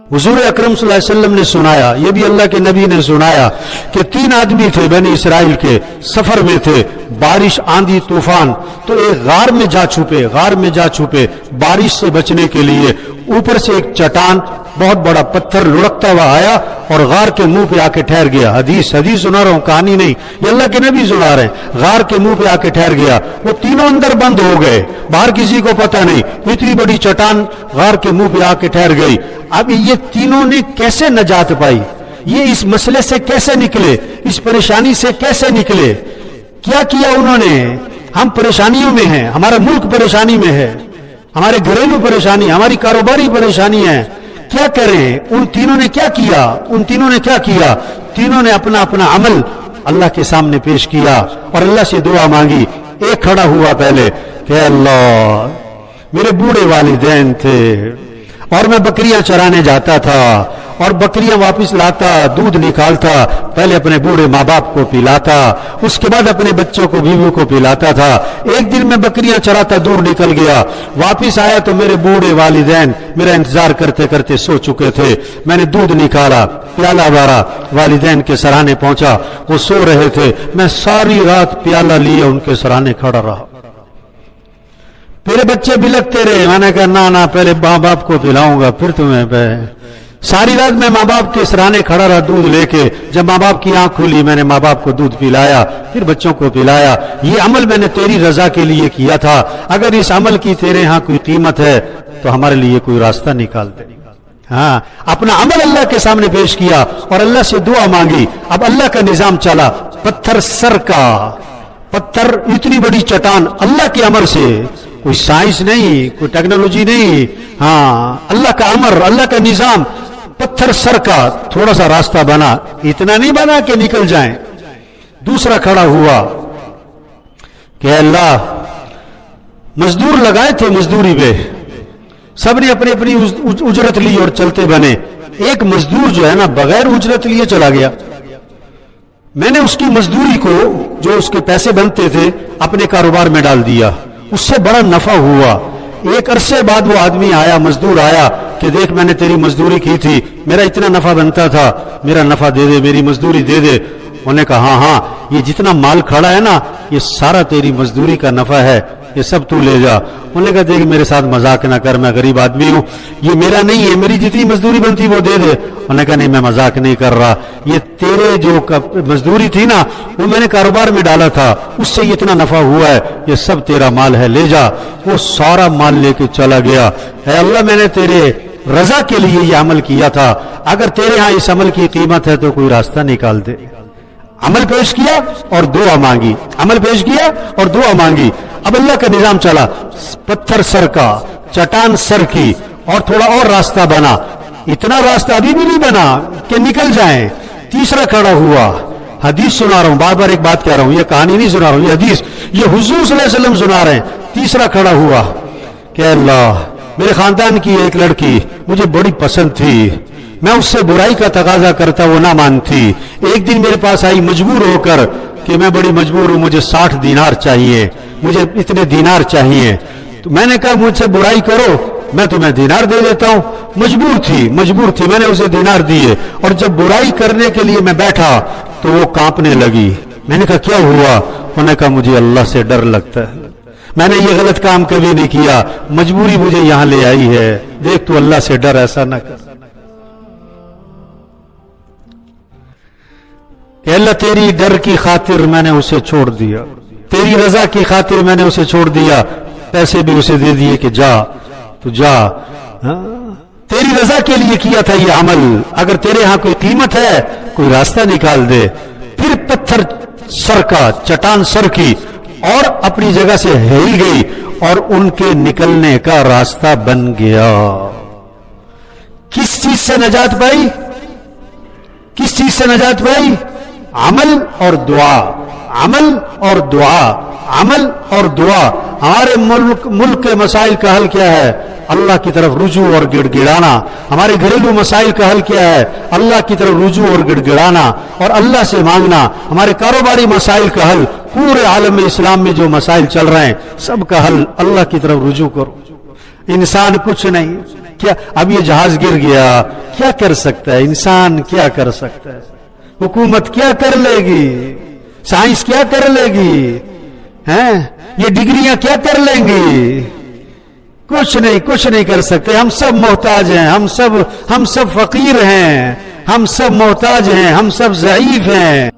हुजूर अकरम सल्लल्लाहु अलैहि वसल्लम ने सुनाया, ये भी अल्लाह के नबी ने सुनाया कि 3 आदमी थे बनी इसराइल के, सफर में थे, बारिश आंधी तूफान, तो एक गार में जा छुपे बारिश से बचने के लिए। ऊपर से एक चट्टान बहुत बड़ा पत्थर लुढ़कता हुआ आया और गार के मुंह पे आके ठहर गया। हदीस सुना रहा हूं, कहानी नहीं, ये अल्लाह के नबी सुना रहे हैं। गार के मुंह पे आके ठहर गया, वो तीनों अंदर बंद हो गए, बाहर किसी को पता नहीं। इतनी बड़ी चट्टान गार के मुंह पे आके ठहर गई। अब ये तीनों ने कैसे नजात पाई, ये इस मसले से कैसे निकले, इस परेशानी से कैसे निकले, क्या किया उन्होंने? हम परेशानियों में हैं, हमारा मुल्क परेशानी में है, हमारे घरेलू परेशानी, हमारी कारोबारी परेशानी है, क्या करें? उन तीनों ने क्या किया? तीनों ने अपना अपना अमल अल्लाह के सामने पेश किया और अल्लाह से दुआ मांगी। एक खड़ा हुआ पहले कि अल्लाह, मेरे बूढ़े वालिदैन थे और मैं बकरियां चराने जाता था और बकरियां वापस लाता, दूध निकालता, पहले अपने बूढ़े माँ बाप को पिलाता, उसके बाद अपने बच्चों को, बीवी को पिलाता था। एक दिन मैं बकरियां चराता दूर निकल गया, वापस आया तो मेरे बूढ़े वालिदैन मेरा इंतजार करते करते सो चुके थे। मैंने दूध निकाला, प्याला भरा, वालिदैन के सराहने पहुंचा, वो सो रहे थे। मैं सारी रात प्याला लिए उनके सराहने खड़ा रहा। मेरे बच्चे बिलखते रहे, मैंने कहा ना पहले माँ बाप को पिलाऊंगा फिर तुम्हें। सारी रात मैं माँ बाप के सराहने खड़ा रहा दूध लेके। जब माँ बाप की आंख खुली, मैंने माँ बाप को दूध पिलाया, फिर बच्चों को पिलाया। ये अमल मैंने तेरी रजा के लिए किया था, अगर इस अमल की तेरे यहां कोई कीमत है तो हमारे लिए कोई रास्ता निकाल दे। हाँ, अपना अमल अल्लाह के सामने पेश किया और अल्लाह से दुआ मांगी। अब अल्लाह का निजाम चला, पत्थर सर का पत्थर, इतनी बड़ी चट्टान, अल्लाह के अमर से, कोई साइंस नहीं, कोई टेक्नोलॉजी नहीं, हाँ अल्लाह का अमर, अल्लाह का निजाम। पत्थर सर का, थोड़ा सा रास्ता बना, इतना नहीं बना कि निकल जाएं। दूसरा खड़ा हुआ कि अल्लाह, मजदूर लगाए थे मजदूरी पे, सबने अपनी अपनी उजरत ली और चलते बने। एक मजदूर जो है ना बगैर उजरत लिए चला गया। मैंने उसकी मजदूरी को, जो उसके पैसे बनते थे, अपने कारोबार में डाल दिया, उससे बड़ा नफा हुआ। एक अरसे बाद वो आदमी आया, मजदूर आया कि देख मैंने तेरी मजदूरी की थी, मेरा इतना नफा बनता था, मेरा नफा दे दे, मेरी मजदूरी दे दे। उन्होंने कहा हाँ, ये जितना माल खड़ा है ना, ये सारा तेरी मजदूरी का नफा है, ये सब तू ले जा। उन्होंने कहा देख मेरे साथ मजाक ना कर, मैं गरीब आदमी हूं, ये मेरा नहीं है, मेरी जितनी मजदूरी बनती वो दे दे। उन्होंने कहा नहीं, मैं मजाक नहीं कर रहा, ये तेरे जो मजदूरी थी ना, वो मैंने कारोबार में डाला था, उससे इतना नफा हुआ है, ये सब तेरा माल है, ले जा। वो सारा माल लेके चला गया। है अल्लाह, मैंने तेरे रजा के लिए ये अमल किया था, अगर तेरे यहां इस अमल की कीमत है तो कोई रास्ता निकाल दे। अमल पेश किया और दुआ मांगी, अमल पेश किया और दुआ मांगी। अब अल्लाह का निजाम चला, पत्थर सर का, चट्टान सर की, और थोड़ा और रास्ता बना। इतना रास्ता अभी भी नहीं बना कि निकल जाएं। तीसरा खड़ा हुआ, हदीस सुना रहा हूं, बार बार एक बात कह रहा हूं, ये कहानी नहीं सुना रहा हूं, ये हदीस, ये हुजूर सल्लल्लाहु अलैहि वसल्लम सुना रहे हैं। तीसरा खड़ा हुआ कि अल्लाह, मेरे खानदान की एक लड़की मुझे बड़ी पसंद थी, मैं उससे बुराई का तकाजा करता, वो ना मानती। एक दिन मेरे पास आई मजबूर होकर कि मैं बड़ी मजबूर हूं, मुझे 60 दीनार चाहिए, मुझे इतने दीनार चाहिए। तो मैंने कहा मुझसे बुराई करो, मैं तुम्हें दीनार दे देता हूं। मजबूर थी, मैंने उसे दीनार दिए। और जब बुराई करने के लिए मैं बैठा तो वो कांपने लगी। मैंने कहा क्या हुआ? उन्होंने कहा मुझे अल्लाह से डर लगता है, मैंने ये गलत काम कभी नहीं किया, मजबूरी मुझे यहां ले आई है, देख तू अल्लाह से डर, ऐसा ना कर। अल्लाह तेरी डर की खातिर मैंने उसे छोड़ दिया, तेरी रजा की खातिर मैंने उसे छोड़ दिया, पैसे भी उसे दे दिए कि जा तू जा, तेरी रजा के लिए किया था ये अमल, अगर तेरे यहां कोई कीमत है कोई रास्ता निकाल दे। फिर पत्थर सर का, चट्टान सर की, और अपनी जगह से हिल गई और उनके निकलने का रास्ता बन गया। किस चीज से नजात पाई? किस चीज से नजात पाई? अमल और दुआ, अमल और दुआ, अमल और दुआ। हमारे मुल्क के मसाइल का हल क्या है? अल्लाह की तरफ रुजू और गिड़गिड़ाना। हमारे घरेलू मसाइल का हल क्या है? अल्लाह की तरफ रुजू और गिड़गिड़ाना और अल्लाह से मांगना। हमारे कारोबारी मसाइल का हल, पूरे आलम इस्लाम में जो मसाइल चल रहे हैं, सब का हल अल्लाह की तरफ रुजू करो। इंसान कुछ नहीं, کیا اب یہ جہاز گر گیا، کیا کر سکتا ہے انسان؟ کیا کر سکتا ہے؟ حکومت کیا کر لے گی؟ سائنس کیا کر لے گی؟ ہیں یہ ڈگریاں کیا کر لیں گی؟ کچھ نہیں کر سکتے. ہم سب محتاج ہیں، ہم سب فقیر ہیں، ہم سب محتاج ہیں، ہم سب ضعیف ہیں.